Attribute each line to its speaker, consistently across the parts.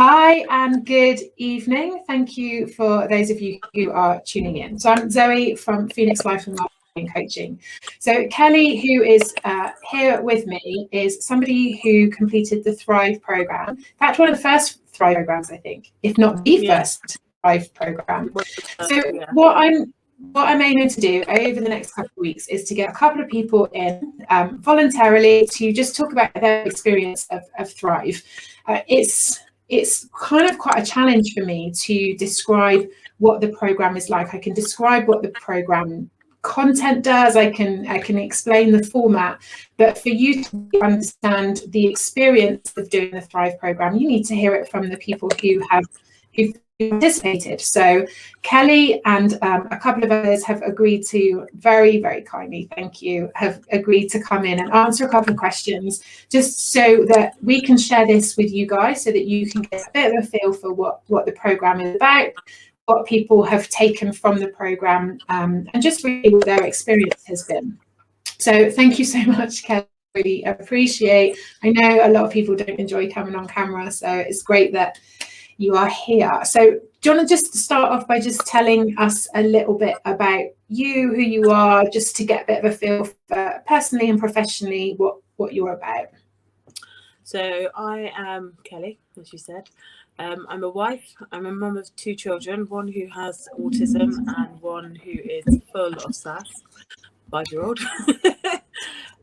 Speaker 1: Hi and good evening. Thank you for those of you who are tuning in. So I'm Zoe from Phoenix Life and Wellbeing Coaching. So Kelly, who is here with me, is somebody who completed the Thrive program. In fact, one of the first Thrive programs, I think, if not the first Thrive program. So what I'm aiming to do over the next couple of weeks is to get a couple of people in voluntarily to just talk about their experience of Thrive. It's kind of quite a challenge for me to describe what the program is like. I can describe what the program content does. I can explain the format, but for you to understand the experience of doing the Thrive program, you need to hear it from the people who participated. So Kelly and a couple of others have agreed to, very, very kindly, thank you, have agreed to come in and answer a couple of questions just so that we can share this with you guys so that you can get a bit of a feel for what the program is about, what people have taken from the program, and just really what their experience has been. So thank you so much, Kelly. Really appreciate. I know a lot of people don't enjoy coming on camera, so it's great that you are here. So do you want to just start off by just telling us a little bit about you, who you are, just to get a bit of a feel for personally and professionally what you're about?
Speaker 2: So I am Kelly, as you said. I'm a wife. I'm a mum of 2 children, one who has autism and one who is full of sass, 5-year-old.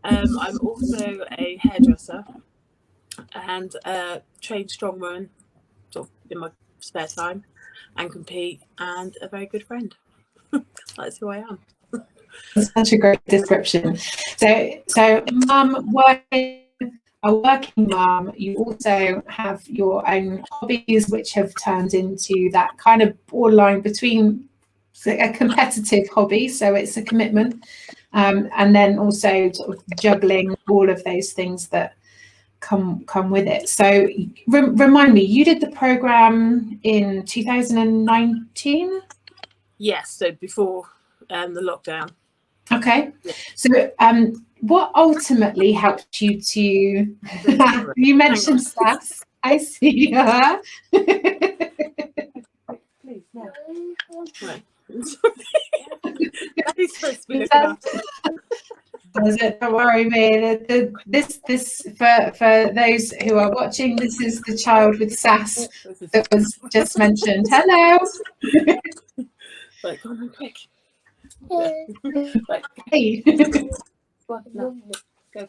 Speaker 2: I'm also a hairdresser and a trained strongwoman, sort of in my spare time, and compete, and a very good friend. That's who I am.
Speaker 1: That's such a great description. So mum, a working mum, you also have your own hobbies, which have turned into that kind of borderline between a competitive hobby, so it's a commitment, and then also sort of juggling all of those things that come with it. So remind me, you did the program in 2019?
Speaker 2: Yes, so before the lockdown.
Speaker 1: Okay, so what ultimately helped you to you mentioned sass, I see her.
Speaker 2: Please, no. Right. That is supposed to be looking after.
Speaker 1: Don't worry me. This for those who are watching, this is the child with sass that was just mentioned. Hello.
Speaker 2: Right, come on, quick. Right.
Speaker 1: Hey.
Speaker 2: Well, no. Go.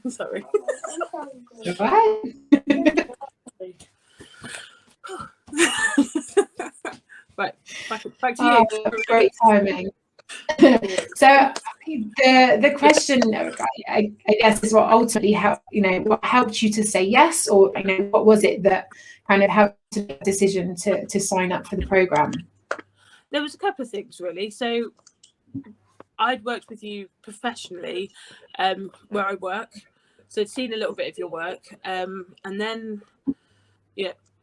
Speaker 2: Sorry.
Speaker 1: Right.
Speaker 2: Right, back to you.
Speaker 1: Oh, great timing. So the question, I guess, is what ultimately helped. What helped you to say yes, or what was it that kind of helped the decision to sign up for the program?
Speaker 2: There was a couple of things really. So I'd worked with you professionally where I work, so I'd seen a little bit of your work, and then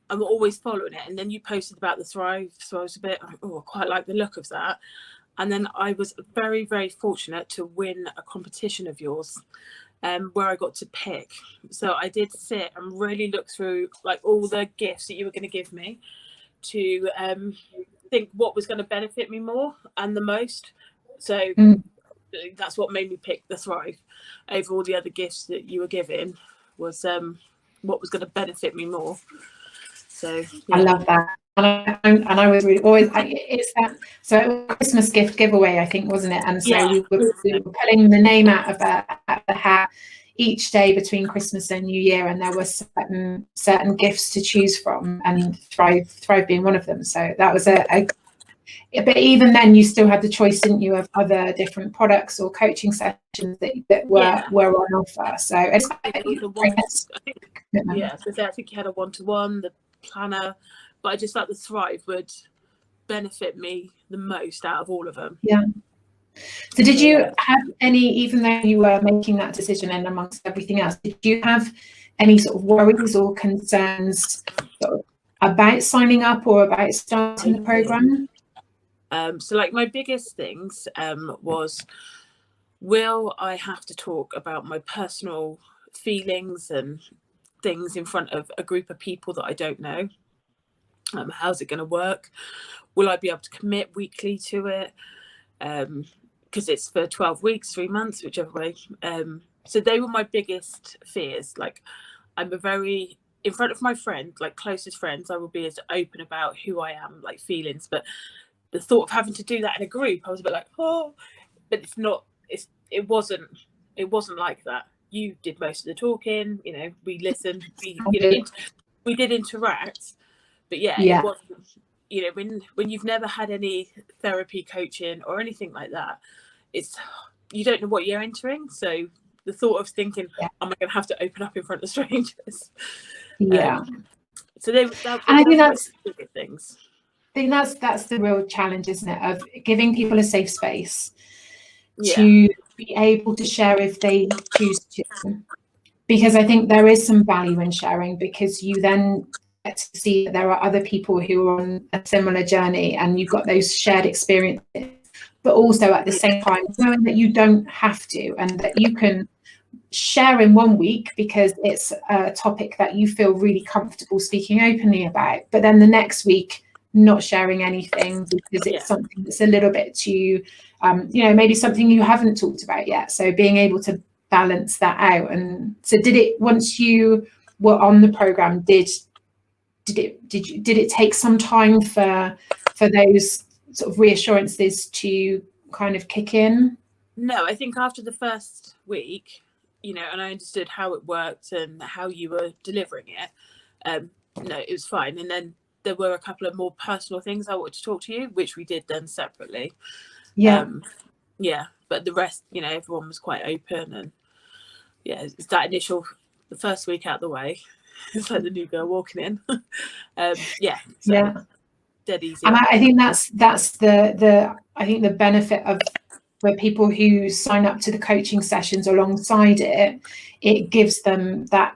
Speaker 2: I'm always following it. And then you posted about the Thrive, so I was a bit, I quite like the look of that. And then I was very, very fortunate to win a competition of yours where I got to pick. So I did sit and really look through like all the gifts that you were going to give me to think what was going to benefit me more and the most. So that's what made me pick the Thrive over all the other gifts that you were giving, was what was going to benefit me more. So yeah.
Speaker 1: I love that. And I was really always, it's that, so it was a Christmas gift giveaway, I think, wasn't it? And so we were pulling the name out of the hat each day between Christmas and New Year, and there were certain gifts to choose from, and Thrive being one of them. So that was but even then you still had the choice, didn't you, of other different products or coaching sessions that were on offer. So it's
Speaker 2: I think you had a one-to-one, the planner, but I just thought the Thrive would benefit me the most out of all of them.
Speaker 1: Yeah. So did you have any, even though you were making that decision and amongst everything else, did you have any sort of worries or concerns about signing up or about starting the program?
Speaker 2: So like my biggest things was, will I have to talk about my personal feelings and things in front of a group of people that I don't know. How's it going to work? Will I be able to commit weekly to it? Because it's for 12 weeks, 3 months, whichever way. So they were my biggest fears. Like, I'm a very, in front of my friend, like closest friends, I will be as open about who I am, like feelings. But the thought of having to do that in a group, I was a bit like, oh, but it's not, it wasn't like that. You did most of the talking, you know, we listened, we did interact, but yeah, it wasn't, you know, when you've never had any therapy, coaching or anything like that, it's, you don't know what you're entering. So the thought of thinking, am I going to have to open up in front of strangers? So they, that,
Speaker 1: and I think that's
Speaker 2: bigger things.
Speaker 1: I think that's the real challenge, isn't it, of giving people a safe space to be able to share if they choose to. Because I think there is some value in sharing, because you then get to see that there are other people who are on a similar journey and you've got those shared experiences, but also at the same time knowing that you don't have to, and that you can share in one week because it's a topic that you feel really comfortable speaking openly about, but then the next week not sharing anything because it's something that's a little bit too, you know, maybe something you haven't talked about yet. So being able to balance that out. And so did it, once you were on the program, did it take some time for those sort of reassurances to kind of kick in?
Speaker 2: No, I think after the first week, you know, and I understood how it worked and how you were delivering it, no, it was fine. And then there were a couple of more personal things I wanted to talk to you, which we did then separately. But the rest, you know, everyone was quite open, and it's that initial, the first week out the way. It's like the new girl walking in. Dead easy.
Speaker 1: And I think that's the I think the benefit of where people who sign up to the coaching sessions alongside it gives them that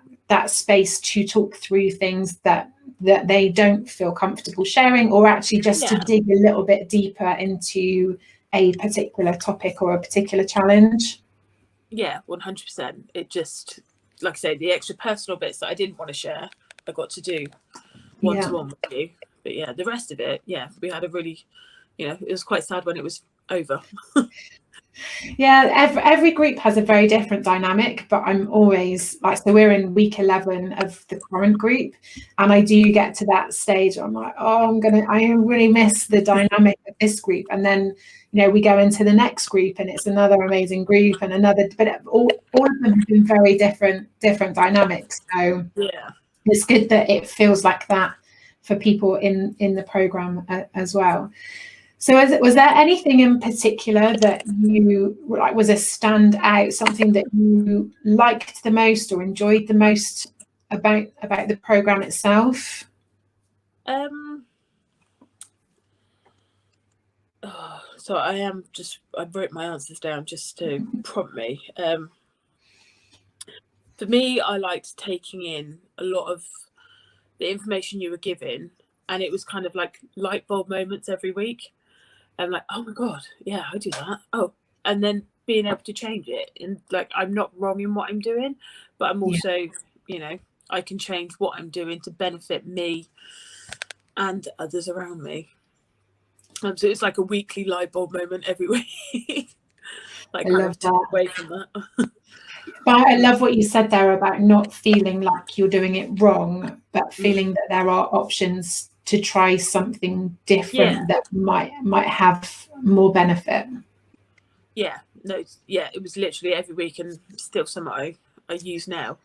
Speaker 1: space to talk through things that they don't feel comfortable sharing, or actually just to dig a little bit deeper into a particular topic or a particular challenge.
Speaker 2: 100%. It just, like I say, the extra personal bits that I didn't want to share, I got to do one-to-one with you. But the rest of it, we had a really, you know, it was quite sad when it was over.
Speaker 1: Every group has a very different dynamic, but I'm always like, so we're in week 11 of the current group, and I do get to that stage where I'm like, oh, I really miss the dynamic of this group. And then, you know, we go into the next group and it's another amazing group and another, but all of them have been very different dynamics. So it's good that it feels like that for people in the program as well. So was there anything in particular that you like was a standout, something that you liked the most or enjoyed the most about the program itself?
Speaker 2: So I wrote my answers down just to prompt me. For me, I liked taking in a lot of the information you were given, and it was kind of like light bulb moments every week. I'm like, oh my God, yeah, I do that. Oh, and then being able to change it, and like, I'm not wrong in what I'm doing, but I'm also, you know, I can change what I'm doing to benefit me and others around me. So it's like a weekly light bulb moment every week. Like,
Speaker 1: I love that.
Speaker 2: Away from that.
Speaker 1: But I love what you said there about not feeling like you're doing it wrong, but feeling that there are options to try something different that might have more benefit.
Speaker 2: It was literally every week, and still something I use now.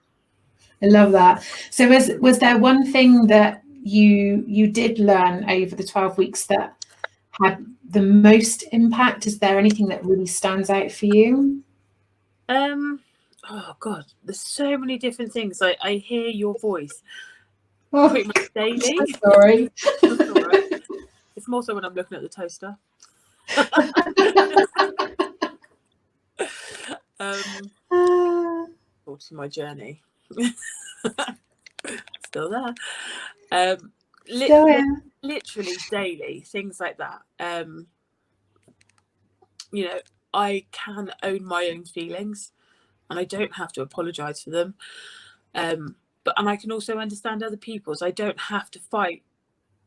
Speaker 1: I love that. So was there one thing that you did learn over the 12 weeks that had the most impact? Is there anything that really stands out for you?
Speaker 2: Oh God, there's so many different things. I hear your voice
Speaker 1: pretty
Speaker 2: much daily.
Speaker 1: Sorry.
Speaker 2: It's more so when I'm looking at the toaster. To my journey. Still there. Literally daily, things like that. You know, I can own my own feelings, and I don't have to apologize for them. and I can also understand other people's. I don't have to fight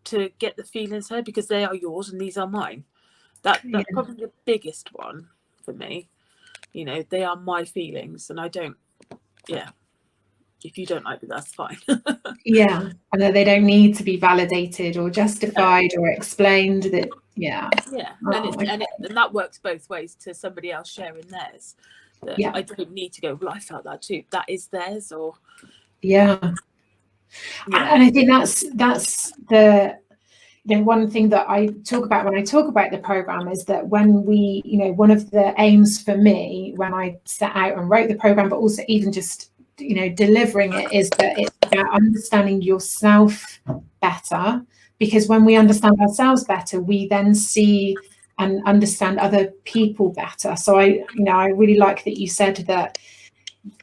Speaker 2: to get the feelings heard, because they are yours and these are mine. That's probably the biggest one for me. You know, they are my feelings, and I don't. Yeah, if you don't like it, that's fine.
Speaker 1: Yeah, and that they don't need to be validated or justified or explained. That
Speaker 2: yeah, and that works both ways to somebody else sharing theirs. That I don't need to go, well, I felt that too. That is theirs, or
Speaker 1: and I think that's the one thing that I talk about when I talk about the program, is that when we, one of the aims for me when I set out and wrote the program, but also even just delivering it, is that it's about understanding yourself better, because when we understand ourselves better, we then see and understand other people better. So I really like that you said that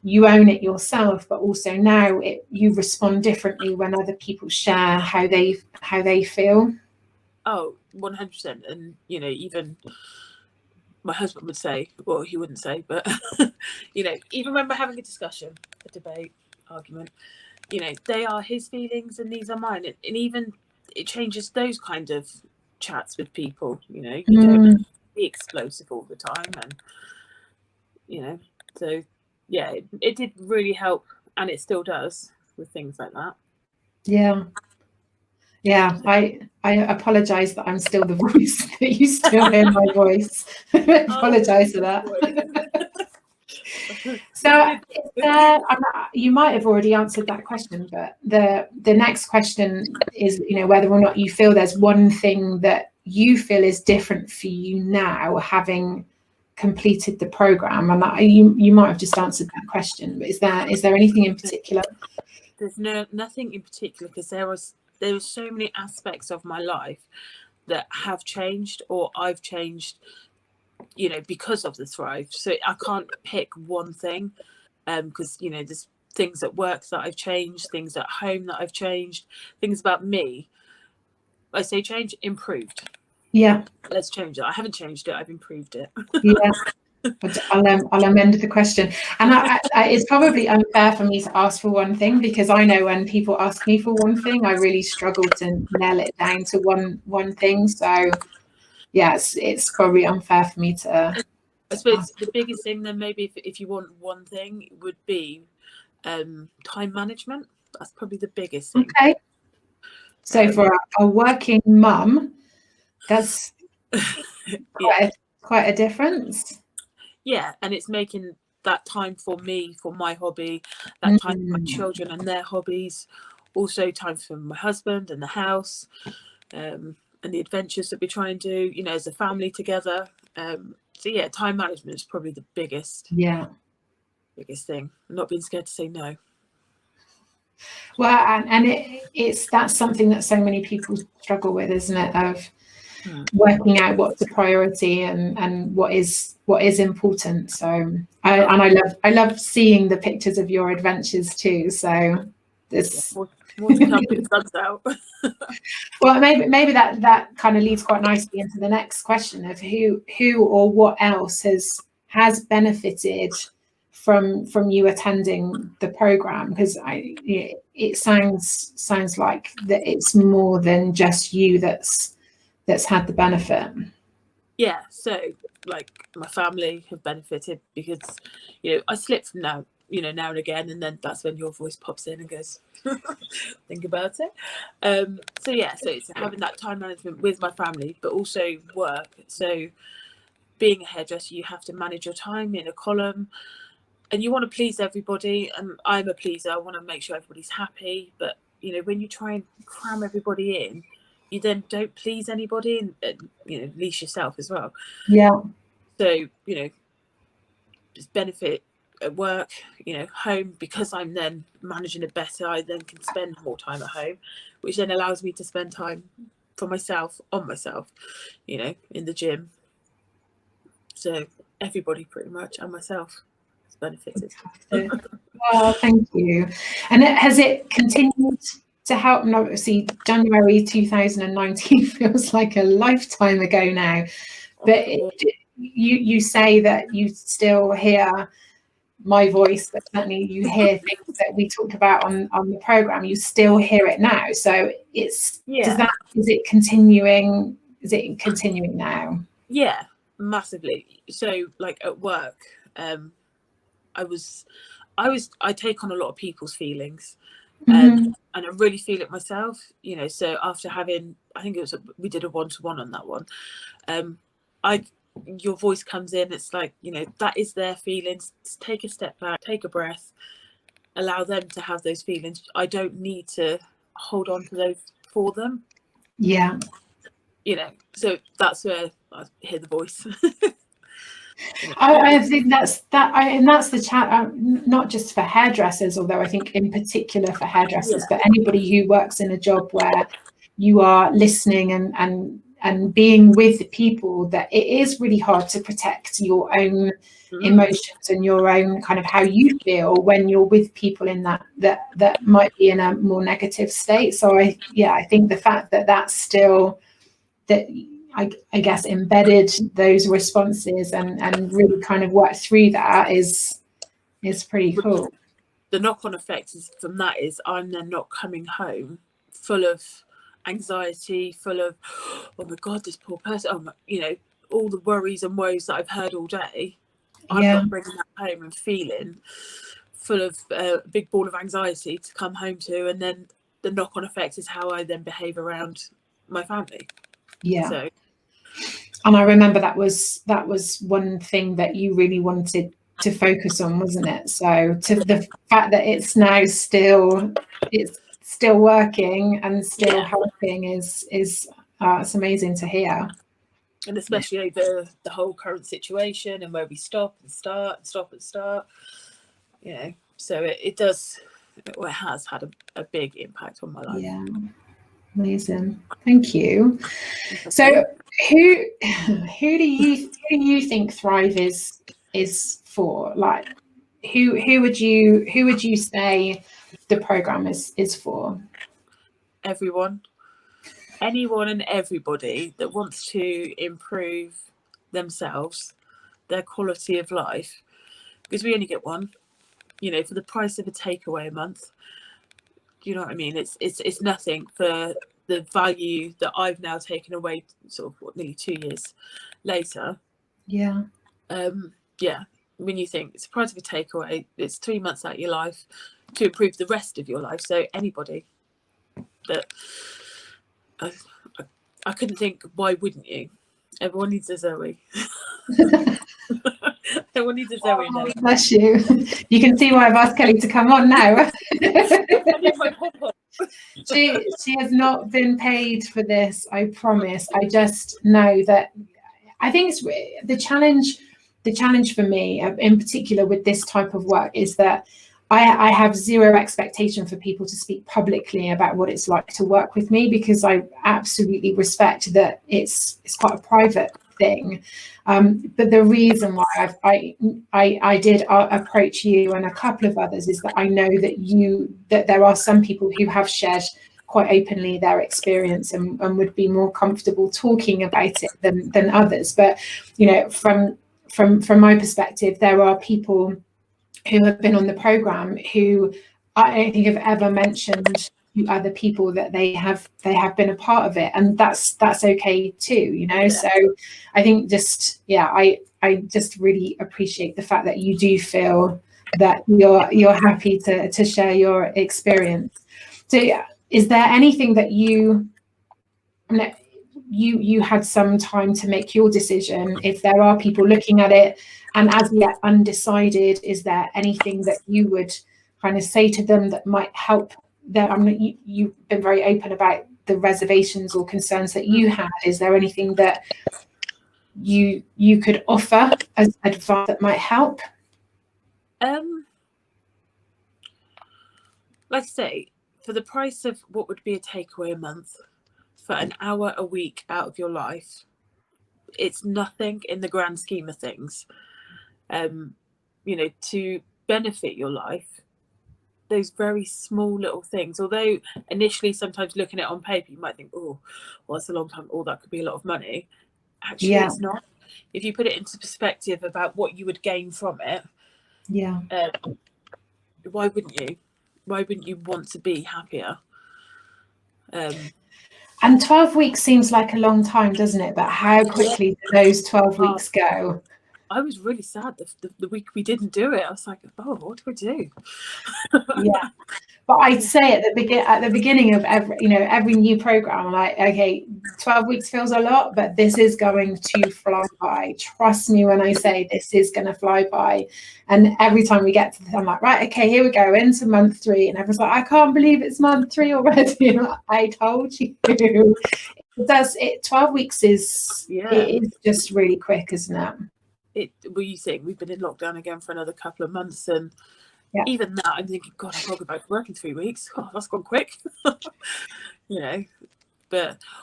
Speaker 1: you own it yourself, but also now you respond differently when other people share how they feel.
Speaker 2: Oh, 100%. And even my husband would say, well, he wouldn't say, but even when we're having a discussion, a debate, argument, they are his feelings and these are mine. And even it changes those kind of chats with people. You don't have to be explosive all the time, and so yeah, it did really help, and it still does with things like that.
Speaker 1: I apologize that I'm still the voice, that you still hear my voice. Apologize for that. So you might have already answered that question, but the next question is, whether or not you feel there's one thing that you feel is different for you now, having completed the program. And you might have just answered that question, but is there anything in particular?
Speaker 2: There's nothing in particular, because there were so many aspects of my life that have changed, or I've changed, because of the Thrive. So I can't pick one thing, because there's things at work that I've changed, things at home that I've changed, things about me. I say change, improved.
Speaker 1: Yeah.
Speaker 2: Let's change it. I haven't changed it. I've improved it.
Speaker 1: Yeah. But I'll amend the question. And it's probably unfair for me to ask for one thing, because I know when people ask me for one thing, I really struggle to nail it down to one thing. So yes, it's probably unfair for me to.
Speaker 2: I suppose the biggest thing then, maybe if you want one thing, it would be time management. That's probably the biggest thing.
Speaker 1: Okay. So for a working mum, that's quite a difference.
Speaker 2: Yeah, and it's making that time for me, for my hobby, that time for my children and their hobbies, also time for my husband and the house, and the adventures that we try and do, as a family together. So yeah, time management is probably the biggest thing. Not being scared to say no.
Speaker 1: Well, and that's something that so many people struggle with, isn't it? Of working out what's a priority and what is important. So I love seeing the pictures of your adventures too. So this
Speaker 2: more to come when it comes out.
Speaker 1: Well, maybe that kind of leads quite nicely into the next question of who or what else has benefited from you attending the program, because it sounds like that it's more than just you that's had the benefit.
Speaker 2: Yeah, so like my family have benefited, because I slip from now and again, and then that's when your voice pops in and goes, think about it. So it's having that time management with my family, but also work. So being a hairdresser, you have to manage your time in a column, and you want to please everybody, and I'm a pleaser. I want to make sure everybody's happy, but when you try and cram everybody in, you then don't please anybody, and at least yourself as well.
Speaker 1: Yeah.
Speaker 2: So just benefit at work, home, because I'm then managing it better. I then can spend more time at home, which then allows me to spend time for myself, on myself, in the gym. So everybody pretty much, and myself, has benefited.
Speaker 1: Well, thank you. And has it continued to help? And obviously January 2019 feels like a lifetime ago now, but you say that you still hear my voice, but certainly you hear things that we talked about on the program, you still hear it now. So is it continuing now?
Speaker 2: Yeah, massively. So like at work, I take on a lot of people's feelings, and I really feel it myself, so after having, I think we did a one-to-one on that one, your voice comes in, it's like, that is their feelings. Just take a step back, take a breath, allow them to have those feelings. I don't need to hold on to those for them.
Speaker 1: Yeah.
Speaker 2: So that's where I hear the voice.
Speaker 1: I think that's the chat, not just for hairdressers, although I think in particular for hairdressers, but anybody who works in a job where you are listening and being with people, that it is really hard to protect your own emotions and your own kind of how you feel when you're with people in that might be in a more negative state. So I think the fact that that's still, that I guess embedded those responses and really kind of worked through that is pretty cool.
Speaker 2: The knock-on effect from that is I'm then not coming home full of anxiety, full of, oh my God, this poor person, all the worries and woes that I've heard all day. I'm not bringing that home and feeling full of a big ball of anxiety to come home to, and then the knock-on effect is how I then behave around my family. So.
Speaker 1: And I remember that was one thing that you really wanted to focus on, wasn't it? So to the fact that it's now still working and still helping is it's amazing to hear.
Speaker 2: And especially over the whole current situation and where we stop and start and stop and start, so it has had a big impact on my life.
Speaker 1: Yeah, amazing. Thank you. So who do you think Thrive is for? Like, who would you say the program is for?
Speaker 2: Everyone, anyone and everybody that wants to improve themselves, their quality of life, because we only get one, for the price of a takeaway a month. Do you know what I mean? It's nothing for the value that I've now taken away, sort of nearly 2 years later.
Speaker 1: Yeah.
Speaker 2: When you think it's the price of a takeaway, it's 3 months out of your life to improve the rest of your life. So anybody that I couldn't think, why wouldn't you? Everyone needs a Zoe. Everyone needs a Zoe.
Speaker 1: Oh, bless you. You can see why I've asked Kelly to come on now. She has not been paid for this, I promise. I just know that I think it's the challenge for me in particular with this type of work is that I have zero expectation for people to speak publicly about what it's like to work with me, because I absolutely respect that it's quite a private thing. But the reason why I did approach you and a couple of others is that I know that there are some people who have shared quite openly their experience and would be more comfortable talking about it than others. But from my perspective, there are people who have been on the program who I don't think have ever mentioned to other people that they have been a part of it, and that's okay too, So I think I just really appreciate the fact that you do feel that you're happy to share your experience. So is there anything that you had some time to make your decision? If there are people looking at it and as yet undecided, is there anything that you would kind of say to them that might help them? You've been very open about the reservations or concerns that you had. Is there anything that you could offer as advice that might help?
Speaker 2: Like I say, for the price of what would be a takeaway a month, for an hour a week out of your life, it's nothing in the grand scheme of things. To benefit your life, those very small little things, although initially sometimes looking at it on paper you might think, oh, well, it's a long time, that could be a lot of money. Actually, it's not. If you put it into perspective about what you would gain from it,
Speaker 1: Yeah.
Speaker 2: Why wouldn't you? Why wouldn't you want to be happier?
Speaker 1: And 12 weeks seems like a long time, doesn't it? But how quickly do those 12 weeks go?
Speaker 2: I was really sad the week we didn't do it. I was like, oh, what do I do?
Speaker 1: Yeah. But I'd say at the beginning of every new program, I'm like, okay, 12 weeks feels a lot, but this is going to fly by. Trust me when I say this is going to fly by. And every time we get to this, I'm like, right, okay, here we go into month 3. And everyone's like, I can't believe it's month 3 already. I told you. It does. 12 weeks is, it is just really quick, isn't it?
Speaker 2: Well, you think we've been in lockdown again for another couple of months, and even that, I'm thinking, God, I've got to go back to work in 3 weeks. Oh, that's gone quick. But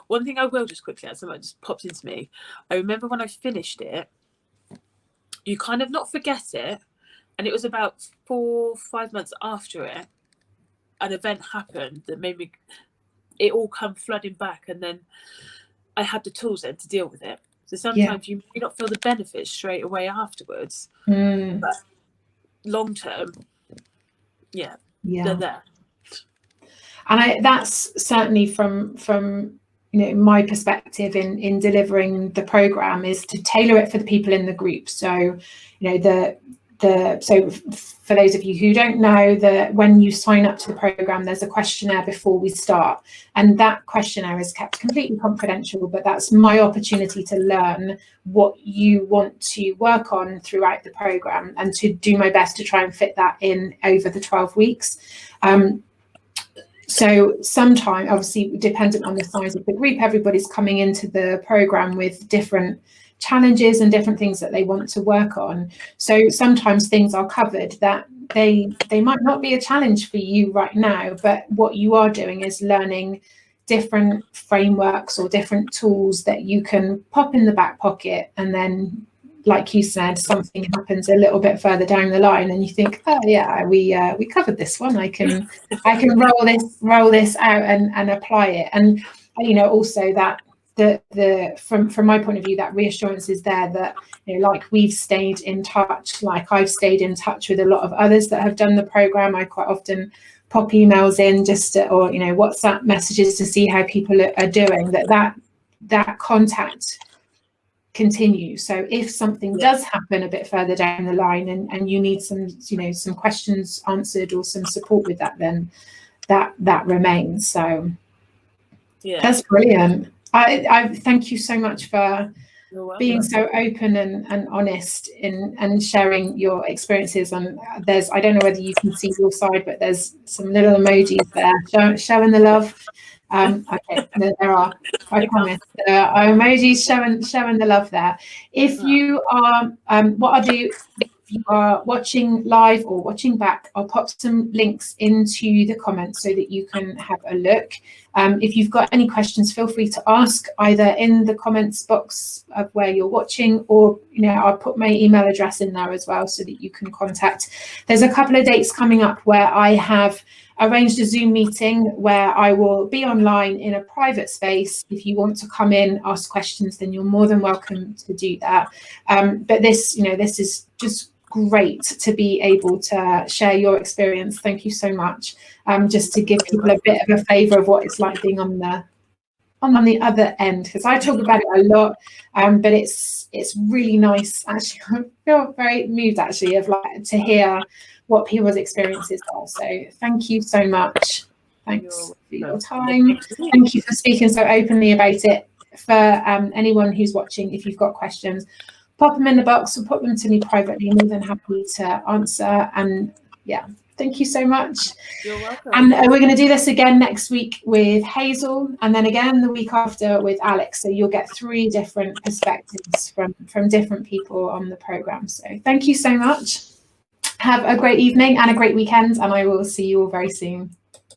Speaker 2: one thing I will just quickly add, something just popped into me. I remember when I finished it, you kind of not forget it, and it was about 4 or 5 months after it, an event happened that made me, it all come flooding back, and then I had the tools then to deal with it. So sometimes you may not feel the benefits straight away afterwards, but long term, they're there.
Speaker 1: And that's certainly from my perspective in delivering the program, is to tailor it for the people in the group. So so for those of you who don't know, that when you sign up to the program, there's a questionnaire before we start, and that questionnaire is kept completely confidential, but that's my opportunity to learn what you want to work on throughout the program and to do my best to try and fit that in over the 12 weeks. So sometimes, obviously dependent on the size of the group, everybody's coming into the program with different challenges and different things that they want to work on. So sometimes things are covered that they might not be a challenge for you right now, but what you are doing is learning different frameworks or different tools that you can pop in the back pocket, and then, like you said, something happens a little bit further down the line and you think, oh yeah, we covered this one. I can roll this out and apply it. And also that from my point of view, that reassurance is there that like we've stayed in touch, like I've stayed in touch with a lot of others that have done the program. I quite often pop emails in or WhatsApp messages to see how people are doing. That contact continue. So if something does happen a bit further down the line and you need some questions answered or some support with that, then that remains. So that's brilliant. I thank you so much for being so open and honest and sharing your experiences. And I don't know whether you can see your side, but there's some little emojis there showing the love. Okay, there are. I promise. There are emojis showing the love there. If you are, what I'll do, if you are watching live or watching back, I'll pop some links into the comments so that you can have a look. If you've got any questions, feel free to ask either in the comments box of where you're watching, or I'll put my email address in there as well so that you can contact. There's a couple of dates coming up where I have arranged a Zoom meeting where I will be online in a private space. If you want to come in, ask questions, then you're more than welcome to do that. But this is just great to be able to share your experience. Thank you so much. Just to give people a bit of a flavour of what it's like being on the other end, because I talk about it a lot, but it's really nice. Actually, I feel very moved actually to hear what people's experiences are. So thank you so much. Thanks for your time. Thank you for speaking so openly about it. For anyone who's watching, if you've got questions, pop them in the box or pop them to me privately. I'm more than happy to answer. And thank you so much.
Speaker 2: You're welcome.
Speaker 1: And we're going to do this again next week with Hazel, and then again the week after with Alex. So you'll get 3 different perspectives from different people on the program. So thank you so much. Have a great evening and a great weekend, and I will see you all very soon.